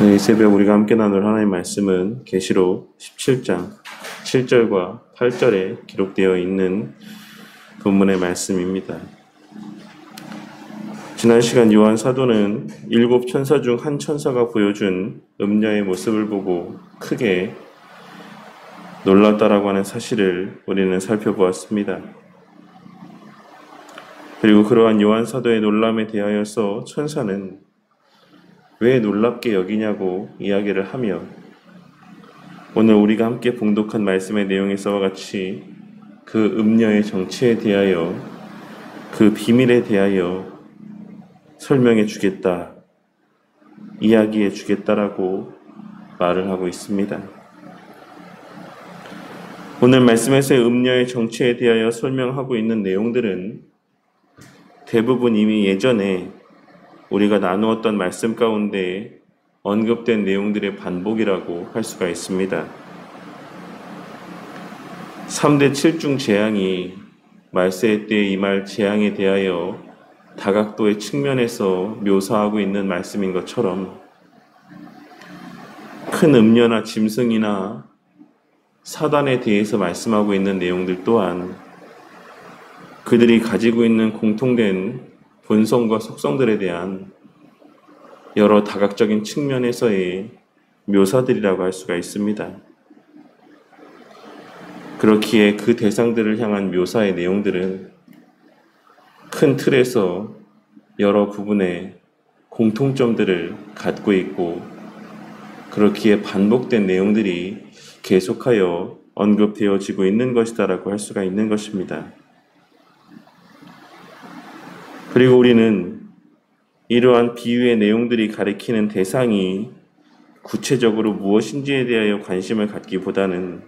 이 새벽 우리가 함께 나눌 하나님의 말씀은 계시록 17장 7절과 8절에 기록되어 있는 본문의 말씀입니다. 지난 시간 요한 사도는 7 천사 중 한 천사가 보여준 음녀의 모습을 보고 크게 놀랐다라고 하는 사실을 우리는 살펴보았습니다. 그리고 그러한 요한 사도의 놀람에 대하여서 천사는 왜 놀랍게 여기냐고 이야기를 하며 오늘 우리가 함께 봉독한 말씀의 내용에서와 같이 그 음녀의 정체에 대하여 그 비밀에 대하여 설명해 주겠다, 이야기해 주겠다라고 말을 하고 있습니다. 오늘 말씀에서의 음녀의 정체에 대하여 설명하고 있는 내용들은 대부분 이미 예전에 우리가 나누었던 말씀 가운데 언급된 내용들의 반복이라고 할 수가 있습니다. 3대 7중 재앙이 말세의 때에 임할 재앙에 대하여 다각도의 측면에서 묘사하고 있는 말씀인 것처럼 큰 음녀나 짐승이나 사단에 대해서 말씀하고 있는 내용들 또한 그들이 가지고 있는 공통된 본성과 속성들에 대한 여러 다각적인 측면에서의 묘사들이라고 할 수가 있습니다. 그렇기에 그 대상들을 향한 묘사의 내용들은 큰 틀에서 여러 부분의 공통점들을 갖고 있고 그렇기에 반복된 내용들이 계속하여 언급되어지고 있는 것이다라고 할 수가 있는 것입니다. 그리고 우리는 이러한 비유의 내용들이 가리키는 대상이 구체적으로 무엇인지에 대하여 관심을 갖기보다는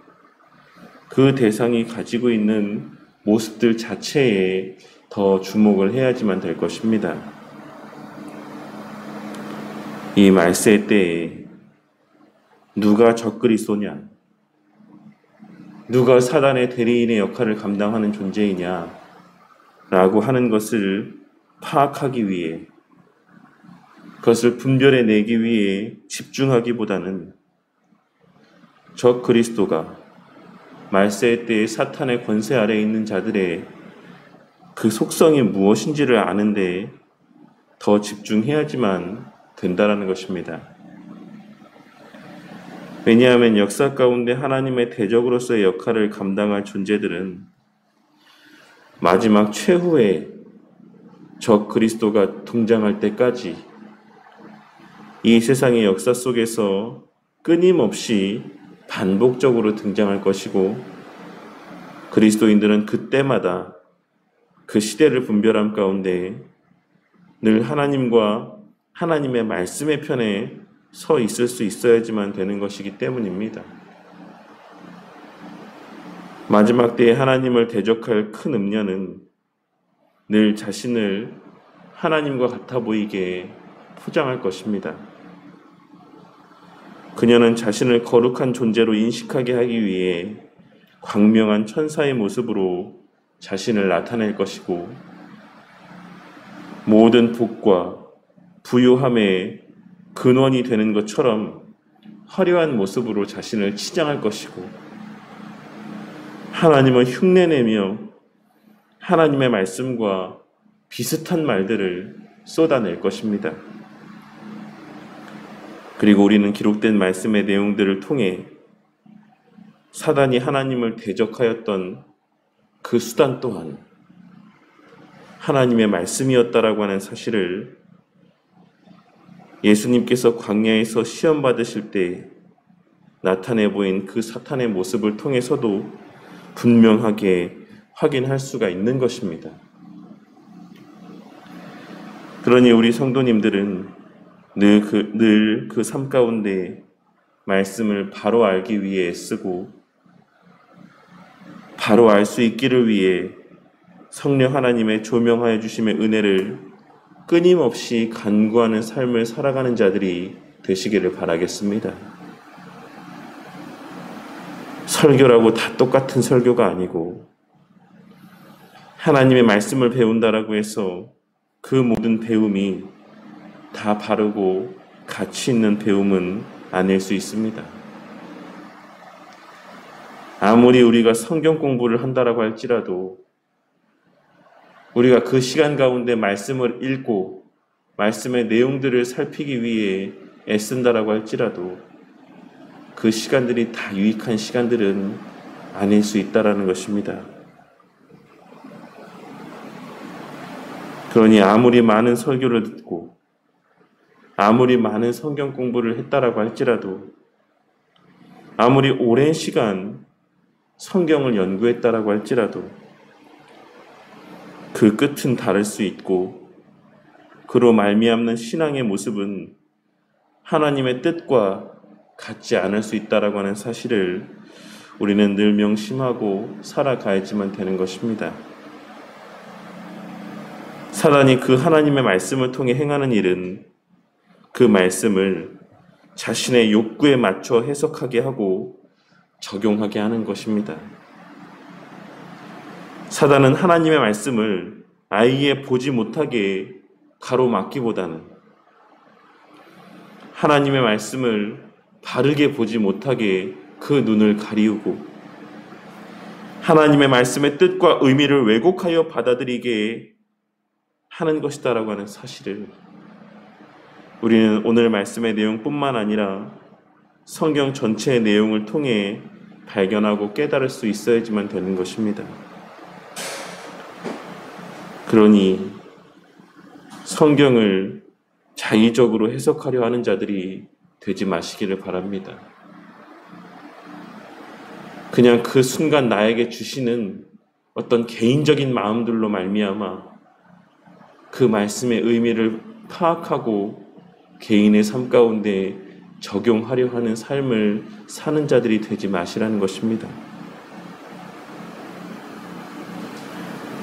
그 대상이 가지고 있는 모습들 자체에 더 주목을 해야지만 될 것입니다. 이 말세 때에 누가 적그리스도냐, 누가 사단의 대리인의 역할을 감당하는 존재이냐 라고 하는 것을 파악하기 위해 그것을 분별해내기 위해 집중하기보다는 적 그리스도가 말세의 때에 사탄의 권세 아래에 있는 자들의 그 속성이 무엇인지를 아는데 더 집중해야지만 된다라는 것입니다. 왜냐하면 역사 가운데 하나님의 대적으로서의 역할을 감당할 존재들은 마지막 최후의 적 그리스도가 등장할 때까지 이 세상의 역사 속에서 끊임없이 반복적으로 등장할 것이고 그리스도인들은 그때마다 그 시대를 분별함 가운데 늘 하나님과 하나님의 말씀의 편에 서 있을 수 있어야지만 되는 것이기 때문입니다. 마지막 때에 하나님을 대적할 큰 음녀는 늘 자신을 하나님과 같아 보이게 포장할 것입니다. 그녀는 자신을 거룩한 존재로 인식하게 하기 위해 광명한 천사의 모습으로 자신을 나타낼 것이고 모든 복과 부유함의 근원이 되는 것처럼 화려한 모습으로 자신을 치장할 것이고 하나님을 흉내내며 하나님의 말씀과 비슷한 말들을 쏟아낼 것입니다. 그리고 우리는 기록된 말씀의 내용들을 통해 사단이 하나님을 대적하였던 그 수단 또한 하나님의 말씀이었다라고 하는 사실을 예수님께서 광야에서 시험 받으실 때 나타내 보인 그 사탄의 모습을 통해서도 분명하게 확인할 수가 있는 것입니다. 그러니 우리 성도님들은 늘 그 삶 가운데 말씀을 바로 알기 위해 애쓰고 바로 알 수 있기를 위해 성령 하나님의 조명하여 주심의 은혜를 끊임없이 간구하는 삶을 살아가는 자들이 되시기를 바라겠습니다. 설교라고 다 똑같은 설교가 아니고 하나님의 말씀을 배운다라고 해서 그 모든 배움이 다 바르고 가치 있는 배움은 아닐 수 있습니다. 아무리 우리가 성경 공부를 한다라고 할지라도 우리가 그 시간 가운데 말씀을 읽고 말씀의 내용들을 살피기 위해 애쓴다라고 할지라도 그 시간들이 다 유익한 시간들은 아닐 수 있다라는 것입니다. 그러니 아무리 많은 설교를 듣고 아무리 많은 성경 공부를 했다라고 할지라도 아무리 오랜 시간 성경을 연구했다라고 할지라도 그 끝은 다를 수 있고 그로 말미암는 신앙의 모습은 하나님의 뜻과 같지 않을 수 있다라고 하는 사실을 우리는 늘 명심하고 살아가야지만 되는 것입니다. 사단이 그 하나님의 말씀을 통해 행하는 일은 그 말씀을 자신의 욕구에 맞춰 해석하게 하고 적용하게 하는 것입니다. 사단은 하나님의 말씀을 아예 보지 못하게 가로막기보다는 하나님의 말씀을 바르게 보지 못하게 그 눈을 가리우고 하나님의 말씀의 뜻과 의미를 왜곡하여 받아들이게 하는 것이다라고 하는 사실을 우리는 오늘 말씀의 내용뿐만 아니라 성경 전체의 내용을 통해 발견하고 깨달을 수 있어야지만 되는 것입니다. 그러니 성경을 자의적으로 해석하려 하는 자들이 되지 마시기를 바랍니다. 그냥 그 순간 나에게 주시는 어떤 개인적인 마음들로 말미암아 그 말씀의 의미를 파악하고 개인의 삶 가운데 적용하려 하는 삶을 사는 자들이 되지 마시라는 것입니다.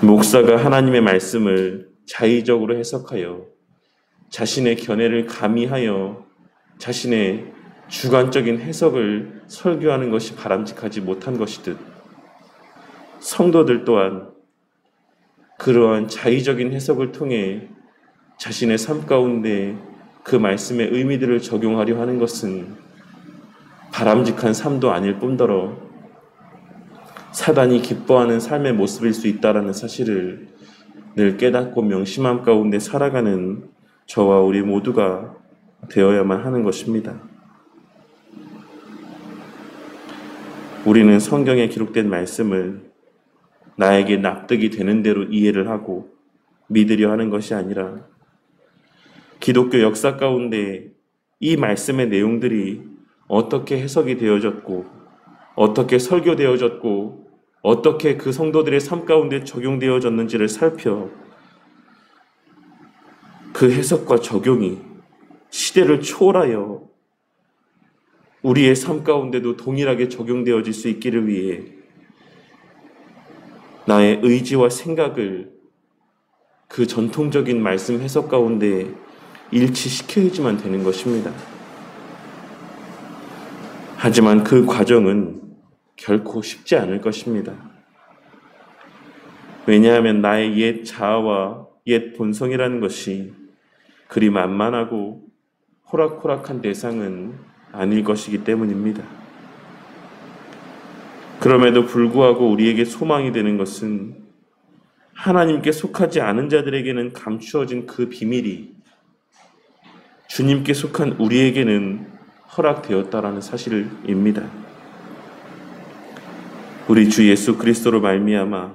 목사가 하나님의 말씀을 자의적으로 해석하여 자신의 견해를 가미하여 자신의 주관적인 해석을 설교하는 것이 바람직하지 못한 것이듯 성도들 또한 그러한 자의적인 해석을 통해 자신의 삶 가운데 그 말씀의 의미들을 적용하려 하는 것은 바람직한 삶도 아닐 뿐더러 사단이 기뻐하는 삶의 모습일 수 있다는 사실을 늘 깨닫고 명심함 가운데 살아가는 저와 우리 모두가 되어야만 하는 것입니다. 우리는 성경에 기록된 말씀을 나에게 납득이 되는 대로 이해를 하고 믿으려 하는 것이 아니라 기독교 역사 가운데 이 말씀의 내용들이 어떻게 해석이 되어졌고 어떻게 설교되어졌고 어떻게 그 성도들의 삶 가운데 적용되어졌는지를 살펴 그 해석과 적용이 시대를 초월하여 우리의 삶 가운데도 동일하게 적용되어질 수 있기를 위해 나의 의지와 생각을 그 전통적인 말씀 해석 가운데 일치시켜야지만 되는 것입니다. 하지만 그 과정은 결코 쉽지 않을 것입니다. 왜냐하면 나의 옛 자아와 옛 본성이라는 것이 그리 만만하고 호락호락한 대상은 아닐 것이기 때문입니다. 그럼에도 불구하고 우리에게 소망이 되는 것은 하나님께 속하지 않은 자들에게는 감추어진 그 비밀이 주님께 속한 우리에게는 허락되었다라는 사실입니다. 우리 주 예수 그리스도로 말미암아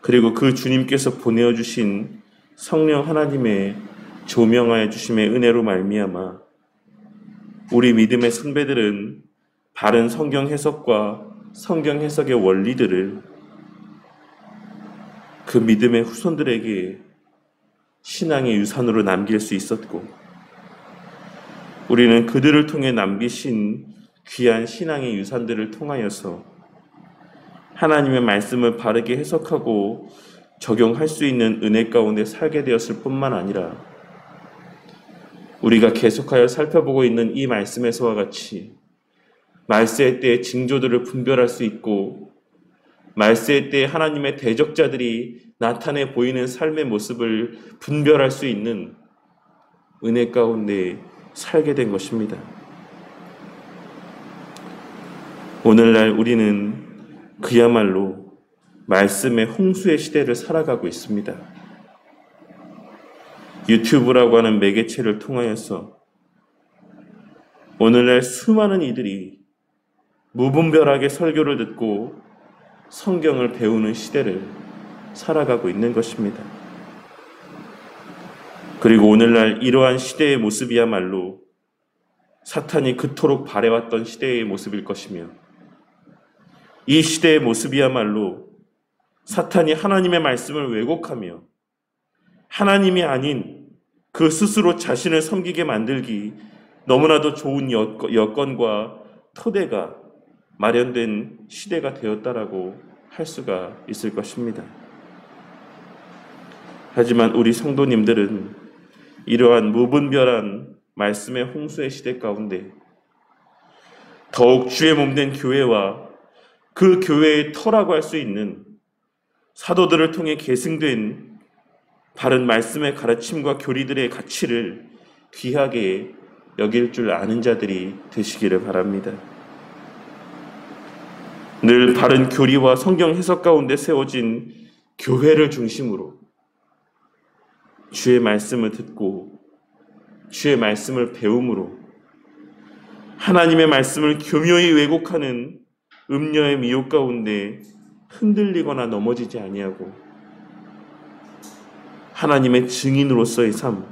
그리고 그 주님께서 보내어 주신 성령 하나님의 조명하여 주심의 은혜로 말미암아 우리 믿음의 선배들은 바른 성경 해석과 성경 해석의 원리들을 그 믿음의 후손들에게 신앙의 유산으로 남길 수 있었고 우리는 그들을 통해 남기신 귀한 신앙의 유산들을 통하여서 하나님의 말씀을 바르게 해석하고 적용할 수 있는 은혜 가운데 살게 되었을 뿐만 아니라 우리가 계속하여 살펴보고 있는 이 말씀에서와 같이 말세의 때에 징조들을 분별할 수 있고 말세의 때에 하나님의 대적자들이 나타내 보이는 삶의 모습을 분별할 수 있는 은혜 가운데 살게 된 것입니다. 오늘날 우리는 그야말로 말씀의 홍수의 시대를 살아가고 있습니다. 유튜브라고 하는 매개체를 통하여서 오늘날 수많은 이들이 무분별하게 설교를 듣고 성경을 배우는 시대를 살아가고 있는 것입니다. 그리고 오늘날 이러한 시대의 모습이야말로 사탄이 그토록 바래왔던 시대의 모습일 것이며 이 시대의 모습이야말로 사탄이 하나님의 말씀을 왜곡하며 하나님이 아닌 그 스스로 자신을 섬기게 만들기 너무나도 좋은 여건과 토대가 마련된 시대가 되었다라고 할 수가 있을 것입니다. 하지만 우리 성도님들은 이러한 무분별한 말씀의 홍수의 시대 가운데 더욱 주의 몸된 교회와 그 교회의 터라고 할 수 있는 사도들을 통해 계승된 바른 말씀의 가르침과 교리들의 가치를 귀하게 여길 줄 아는 자들이 되시기를 바랍니다. 늘 바른 교리와 성경 해석 가운데 세워진 교회를 중심으로 주의 말씀을 듣고 주의 말씀을 배움으로 하나님의 말씀을 교묘히 왜곡하는 음녀의 미혹 가운데 흔들리거나 넘어지지 아니하고 하나님의 증인으로서의 삶,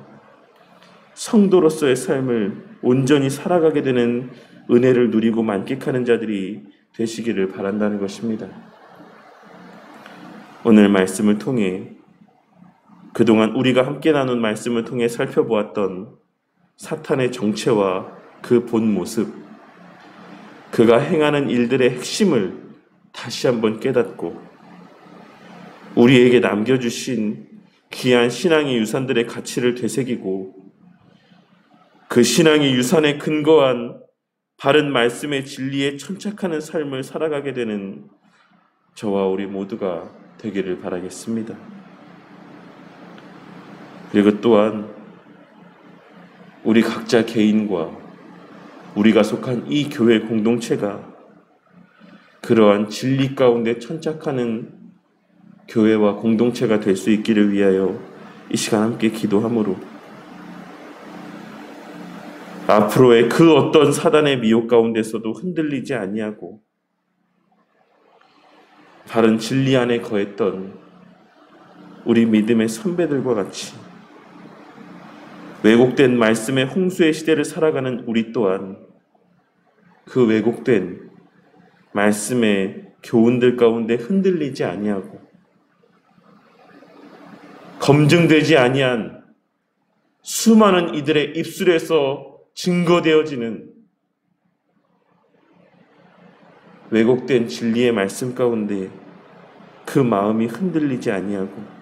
성도로서의 삶을 온전히 살아가게 되는 은혜를 누리고 만끽하는 자들이 되시기를 바란다는 것입니다. 오늘 말씀을 통해 그동안 우리가 함께 나눈 말씀을 통해 살펴보았던 사탄의 정체와 그 본 모습, 그가 행하는 일들의 핵심을 다시 한번 깨닫고 우리에게 남겨주신 귀한 신앙의 유산들의 가치를 되새기고 그 신앙의 유산에 근거한 바른 말씀의 진리에 천착하는 삶을 살아가게 되는 저와 우리 모두가 되기를 바라겠습니다. 그리고 또한 우리 각자 개인과 우리가 속한 이 교회 공동체가 그러한 진리 가운데 천착하는 교회와 공동체가 될 수 있기를 위하여 이 시간 함께 기도함으로 앞으로의 그 어떤 사단의 미혹 가운데서도 흔들리지 아니하고 바른 진리 안에 거했던 우리 믿음의 선배들과 같이 왜곡된 말씀의 홍수의 시대를 살아가는 우리 또한 그 왜곡된 말씀의 교훈들 가운데 흔들리지 아니하고 검증되지 아니한 수많은 이들의 입술에서 증거되어지는 왜곡된 진리의 말씀 가운데 그 마음이 흔들리지 아니하고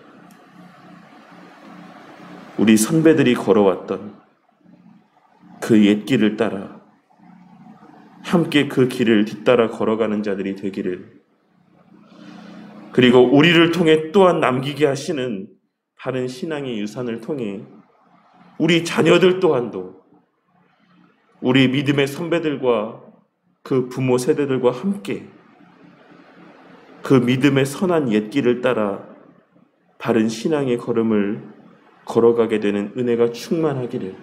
우리 선배들이 걸어왔던 그 옛길을 따라 함께 그 길을 뒤따라 걸어가는 자들이 되기를, 그리고 우리를 통해 또한 남기게 하시는 바른 신앙의 유산을 통해 우리 자녀들 또한도 우리 믿음의 선배들과 그 부모 세대들과 함께 그 믿음의 선한 옛길을 따라 바른 신앙의 걸음을 걸어가게 되는 은혜가 충만하기를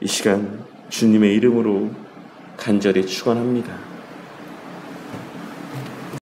이 시간 주님의 이름으로 간절히 축원합니다.